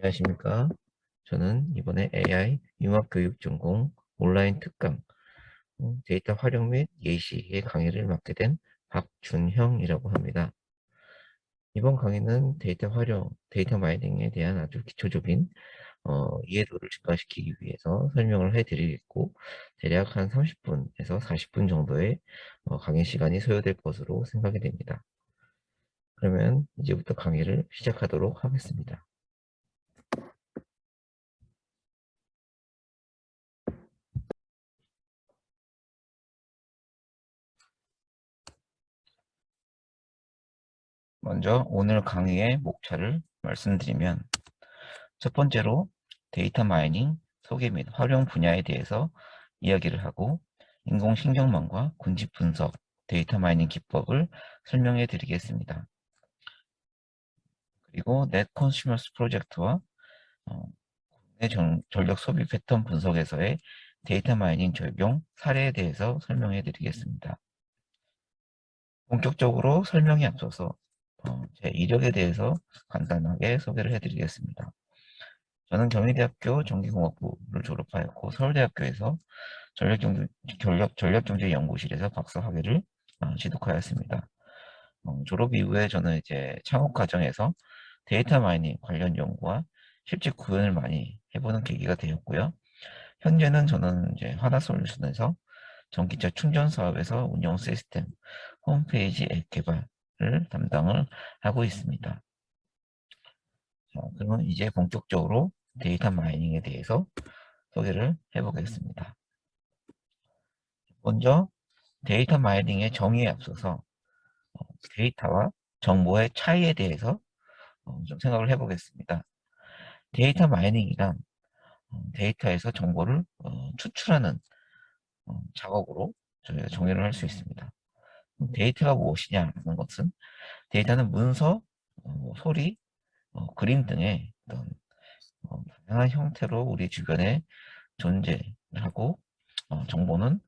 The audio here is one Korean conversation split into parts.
안녕하십니까. 저는 이번에 AI 융합교육 전공 온라인 특강 데이터 활용 및 예시의 강의를 맡게 된 박준형이라고 합니다. 이번 강의는 데이터 활용, 데이터 마이닝에 대한 아주 기초적인 이해도를 증가시키기 위해서 설명을 해드리겠고, 대략 한 30분에서 40분 정도의 강의 시간이 소요될 것으로 생각이 됩니다. 그러면 이제부터 강의를 시작하도록 하겠습니다. 먼저 오늘 강의의 목차를 말씀드리면, 첫 번째로 데이터 마이닝 소개 및 활용 분야에 대해서 이야기를 하고, 인공신경망과 군집 분석, 데이터 마이닝 기법을 설명해 드리겠습니다. 그리고 넷 컨슈머스 프로젝트와 국내 전력 소비 패턴 분석에서의 데이터 마이닝 적용 사례에 대해서 설명해 드리겠습니다. 본격적으로 설명에 앞서서 제 이력에 대해서 간단하게 소개를 해드리겠습니다. 저는 경희대학교 전기공학부를 졸업하였고, 서울대학교에서 전력경제연구실에서 박사학위를 취득하였습니다. 졸업 이후에 저는 이제 창업 과정에서 데이터 마이닝 관련 연구와 실제 구현을 많이 해보는 계기가 되었고요. 현재는 저는 이제 하나솔루션에서 전기차 충전 사업에서 운영 시스템, 홈페이지 앱 개발을 담당을 하고 있습니다. 그러면 이제 본격적으로 데이터 마이닝에 대해서 소개를 해보겠습니다. 먼저 데이터 마이닝의 정의에 앞서서 데이터와 정보의 차이에 대해서 좀 생각을 해보겠습니다. 데이터 마이닝이란 데이터에서 정보를 추출하는 작업으로 저희가 정의를 할 수 있습니다. 데이터가 무엇이냐는 것은 데이터는 문서, 소리, 그림 등의 어떤 다양한 형태로 우리 주변에 존재하고, 정보는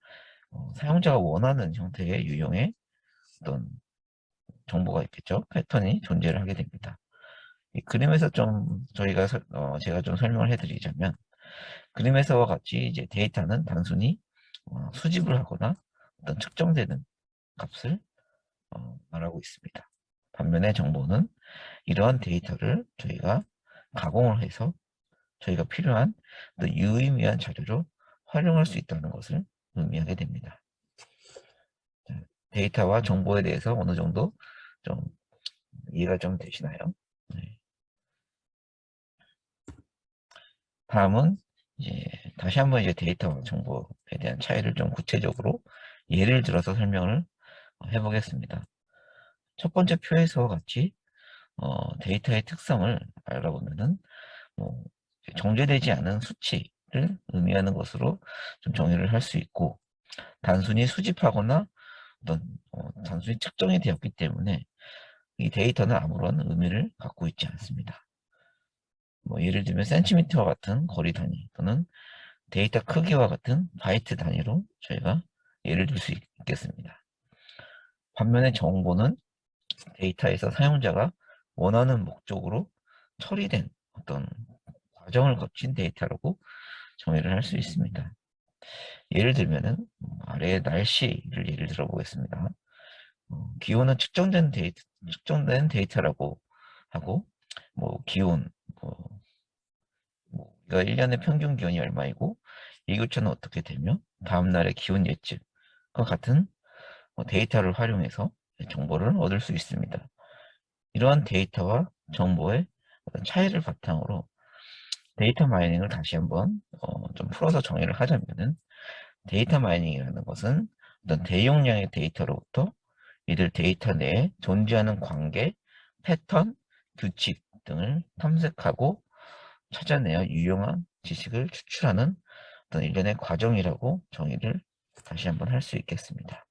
사용자가 원하는 형태의 유형의 어떤 정보가 있겠죠. 패턴이 존재를 하게 됩니다. 이 그림에서 좀 제가 좀 설명을 해드리자면, 그림에서와 같이 이제 데이터는 단순히 수집을 하거나 어떤 측정되는 값을 말하고 있습니다. 반면에 정보는 이러한 데이터를 저희가 가공을 해서 저희가 필요한 유의미한 자료로 활용할 수 있다는 것을 의미하게 됩니다. 데이터와 정보에 대해서 어느 정도 좀 이해가 좀 되시나요? 네. 다음은 이제 다시 한번 이제 데이터와 정보에 대한 차이를 좀 구체적으로 예를 들어서 설명을 해보겠습니다. 첫 번째 표에서와 같이 데이터의 특성을 알아보면은 뭐 정제되지 않은 수치를 의미하는 것으로 좀 정의를 할 수 있고, 단순히 수집하거나 어떤 단순히 측정이 되었기 때문에 이 데이터는 아무런 의미를 갖고 있지 않습니다. 뭐 예를 들면 센티미터와 같은 거리 단위 또는 데이터 크기와 같은 바이트 단위로 저희가 예를 들 수 있겠습니다. 반면에 정보는 데이터에서 사용자가 원하는 목적으로 처리된 어떤 과정을 거친 데이터라고 정의를 할 수 있습니다. 예를 들면은 아래의 날씨를 예를 들어 보겠습니다. 기온은 측정된 데이터라고 하고, 뭐 기온, 우리가 1년의 평균 기온이 얼마이고 일교차는 어떻게 되며 다음 날의 기온 예측과 같은 데이터를 활용해서 정보를 얻을 수 있습니다. 이러한 데이터와 정보의 어떤 차이를 바탕으로 데이터 마이닝을 다시 한번 좀 풀어서 정의를 하자면은, 데이터 마이닝이라는 것은 어떤 대용량의 데이터로부터 이들 데이터 내에 존재하는 관계, 패턴, 규칙 등을 탐색하고 찾아내어 유용한 지식을 추출하는 어떤 일련의 과정이라고 정의를 다시 한번 할 수 있겠습니다.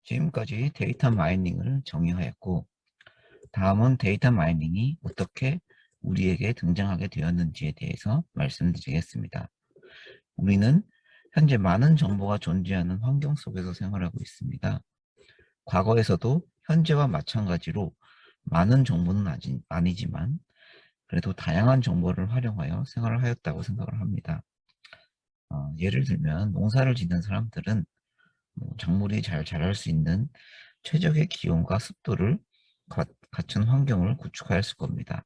지금까지 데이터 마이닝을 정의하였고, 다음은 데이터 마이닝이 어떻게 우리에게 등장하게 되었는지에 대해서 말씀드리겠습니다. 우리는 현재 많은 정보가 존재하는 환경 속에서 생활하고 있습니다. 과거에서도 현재와 마찬가지로 많은 정보는 아니지만 그래도 다양한 정보를 활용하여 생활을 하였다고 생각을 합니다. 예를 들면 농사를 짓는 사람들은 작물이 잘 자랄 수 있는 최적의 기온과 습도를 갖춘 환경을 구축하였을 겁니다.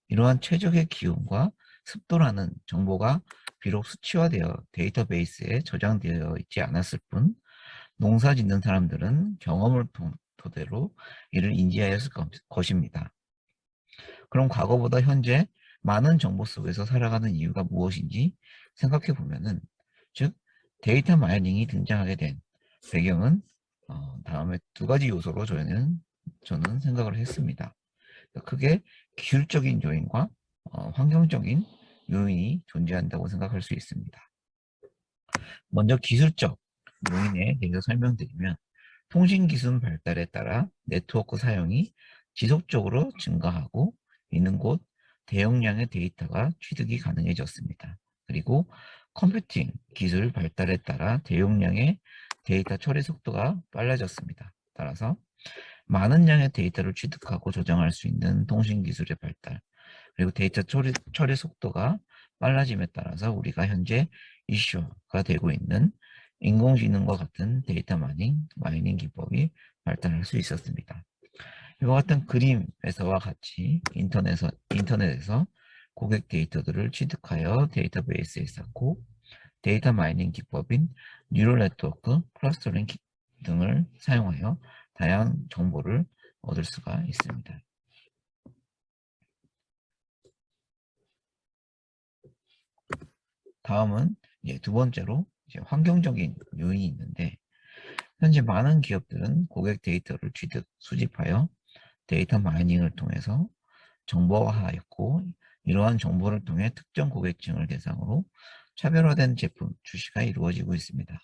이러한 최적의 기온과 습도라는 정보가 비록 수치화되어 데이터베이스에 저장되어 있지 않았을 뿐 농사 짓는 사람들은 경험을 토대로 이를 인지하였을 것입니다. 그럼 과거보다 현재 많은 정보 속에서 살아가는 이유가 무엇인지 생각해 보면은, 즉 데이터 마이닝이 등장하게 된 배경은 다음에 두 가지 요소로 저는 생각을 했습니다. 크게 기술적인 요인과 환경적인 요인이 존재한다고 생각할 수 있습니다. 먼저 기술적 요인에 대해서 설명드리면, 통신기술 발달에 따라 네트워크 사용이 지속적으로 증가하고 있는 곳 대용량의 데이터가 취득이 가능해졌습니다. 그리고 컴퓨팅 기술 발달에 따라 대용량의 데이터 처리 속도가 빨라졌습니다. 따라서 많은 양의 데이터를 취득하고 저장할 수 있는 통신기술의 발달, 그리고 데이터 처리 속도가 빨라짐에 따라서 우리가 현재 이슈가 되고 있는 인공지능과 같은 데이터 마이닝 기법이 발달할 수 있었습니다. 이와 같은 그림에서와 같이 인터넷에서 고객 데이터들을 취득하여 데이터베이스에 쌓고 데이터 마이닝 기법인 뉴럴 네트워크, 클러스터링 등을 사용하여 다양한 정보를 얻을 수가 있습니다. 다음은 두 번째로 환경적인 요인이 있는데, 현재 많은 기업들은 고객 데이터를 수집하여 데이터 마이닝을 통해서 정보화하였고, 이러한 정보를 통해 특정 고객층을 대상으로 차별화된 제품 출시가 이루어지고 있습니다.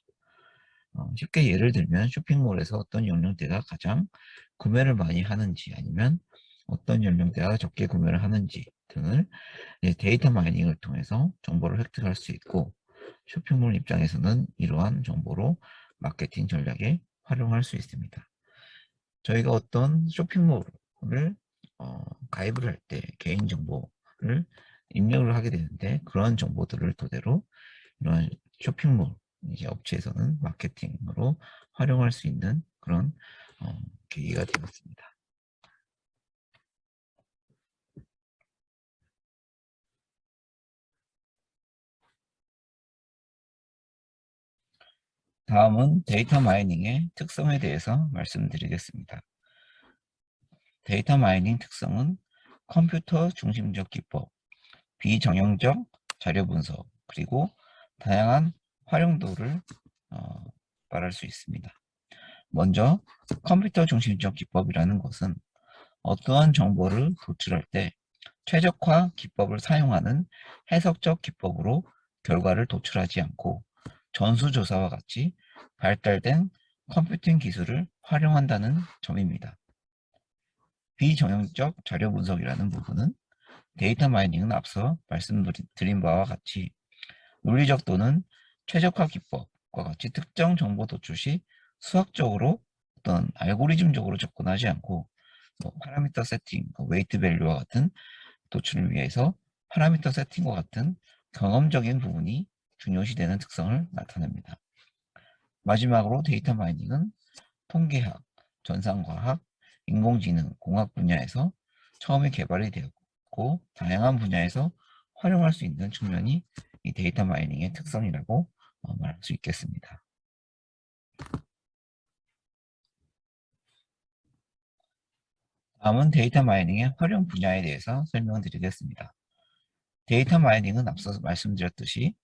쉽게 예를 들면 쇼핑몰에서 어떤 연령대가 가장 구매를 많이 하는지, 아니면 어떤 연령대가 적게 구매를 하는지 등을 데이터 마이닝을 통해서 정보를 획득할 수 있고, 쇼핑몰 입장에서는 이러한 정보로 마케팅 전략에 활용할 수 있습니다. 저희가 어떤 쇼핑몰을 가입을 할 때 개인정보를 입력을 하게 되는데, 그러한 정보들을 토대로 이러한 쇼핑몰 업체에서는 마케팅으로 활용할 수 있는 그런 계기가 되었습니다. 다음은 데이터 마이닝의 특성에 대해서 말씀드리겠습니다. 데이터 마이닝 특성은 컴퓨터 중심적 기법, 비정형적 자료 분석, 그리고 다양한 활용도를 말할 수 있습니다. 먼저 컴퓨터 중심적 기법이라는 것은 어떠한 정보를 도출할 때 최적화 기법을 사용하는 해석적 기법으로 결과를 도출하지 않고 전수조사와 같이 발달된 컴퓨팅 기술을 활용한다는 점입니다. 비정형적 자료 분석이라는 부분은 데이터 마이닝은 앞서 말씀드린 바와 같이 논리적 또는 최적화 기법과 같이 특정 정보 도출 시 수학적으로 어떤 알고리즘적으로 접근하지 않고 파라미터 세팅, 웨이트 밸류와 같은 도출을 위해서 파라미터 세팅과 같은 경험적인 부분이 중요시되는 특성을 나타냅니다. 마지막으로 데이터 마이닝은 통계학, 전산과학, 인공지능, 공학 분야에서 처음에 개발이 되었고 다양한 분야에서 활용할 수 있는 측면이 이 데이터 마이닝의 특성이라고 말할 수 있겠습니다. 다음은 데이터 마이닝의 활용 분야에 대해서 설명드리겠습니다. 데이터 마이닝은 앞서 말씀드렸듯이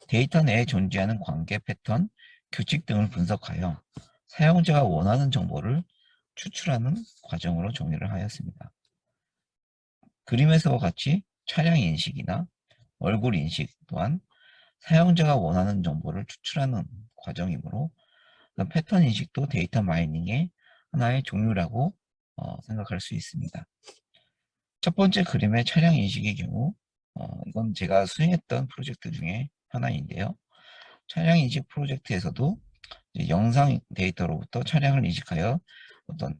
데이터 내에 존재하는 관계 패턴, 규칙 등을 분석하여 사용자가 원하는 정보를 추출하는 과정으로 정의를 하였습니다. 그림에서와 같이 차량 인식이나 얼굴 인식 또한 사용자가 원하는 정보를 추출하는 과정이므로 패턴 인식도 데이터 마이닝의 하나의 종류라고 생각할 수 있습니다. 첫 번째 그림의 차량 인식의 경우 이건 제가 수행했던 프로젝트 중에 하나인데요. 차량 이직 프로젝트에서도 이제 영상 데이터로부터 차량을 이직하여 어떤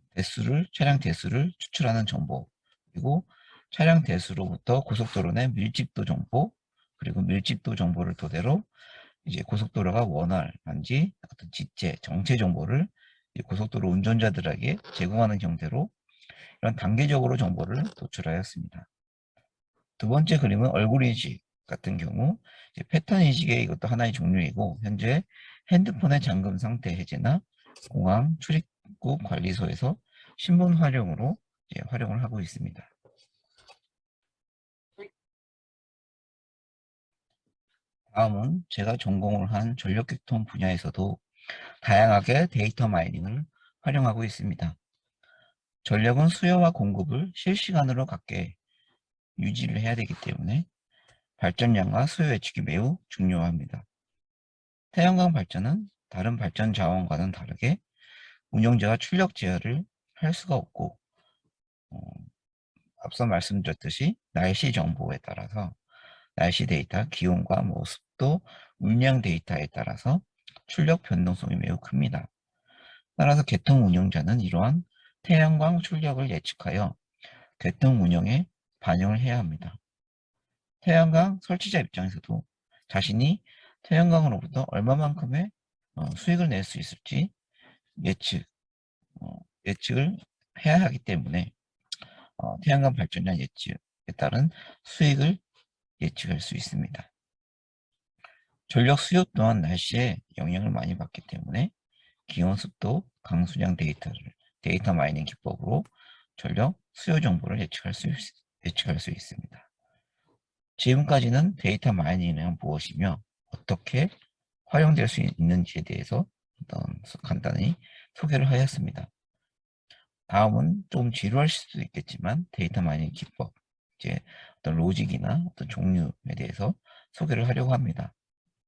차량 대수를 추출하는 정보, 그리고 차량 대수로부터 고속도로 내 밀집도 정보, 그리고 밀집도 정보를 토대로 이제 고속도로가 원활한지 어떤 지체, 정체 정보를 고속도로 운전자들에게 제공하는 형태로 이런 단계적으로 정보를 도출하였습니다. 두 번째 그림은 얼굴 인식 같은 경우 패턴 인식의 이것도 하나의 종류이고, 현재 핸드폰의 잠금 상태 해제나 공항 출입국 관리소에서 신분 활용으로 활용을 하고 있습니다. 다음은 제가 전공을 한 전력교통 분야에서도 다양하게 데이터 마이닝을 활용하고 있습니다. 전력은 수요와 공급을 실시간으로 갖게 유지를 해야 되기 때문에 발전량과 수요 예측이 매우 중요합니다. 태양광 발전은 다른 발전 자원과는 다르게 운영자가 출력 제어를 할 수가 없고, 어, 앞서 말씀드렸듯이 날씨 정보에 따라서 날씨 데이터, 기온과 습도, 물량 데이터에 따라서 출력 변동성이 매우 큽니다. 따라서 개통 운영자는 이러한 태양광 출력을 예측하여 개통 운영에 반영을 해야 합니다. 태양광 설치자 입장에서도 자신이 태양광으로부터 얼마만큼의 수익을 낼 수 있을지 예측, 예측을 해야 하기 때문에 태양광 발전량 예측에 따른 수익을 예측할 수 있습니다. 전력 수요 또한 날씨에 영향을 많이 받기 때문에 기온, 습도, 강수량 데이터 마이닝 기법으로 전력 수요 정보를 예측할 수 있습니다. 지금까지는 데이터 마이닝은 무엇이며 어떻게 활용될 수 있는지에 대해서 간단히 소개를 하였습니다. 다음은 좀 지루하실 수도 있겠지만 데이터 마이닝 기법, 어떤 로직이나 어떤 종류에 대해서 소개를 하려고 합니다.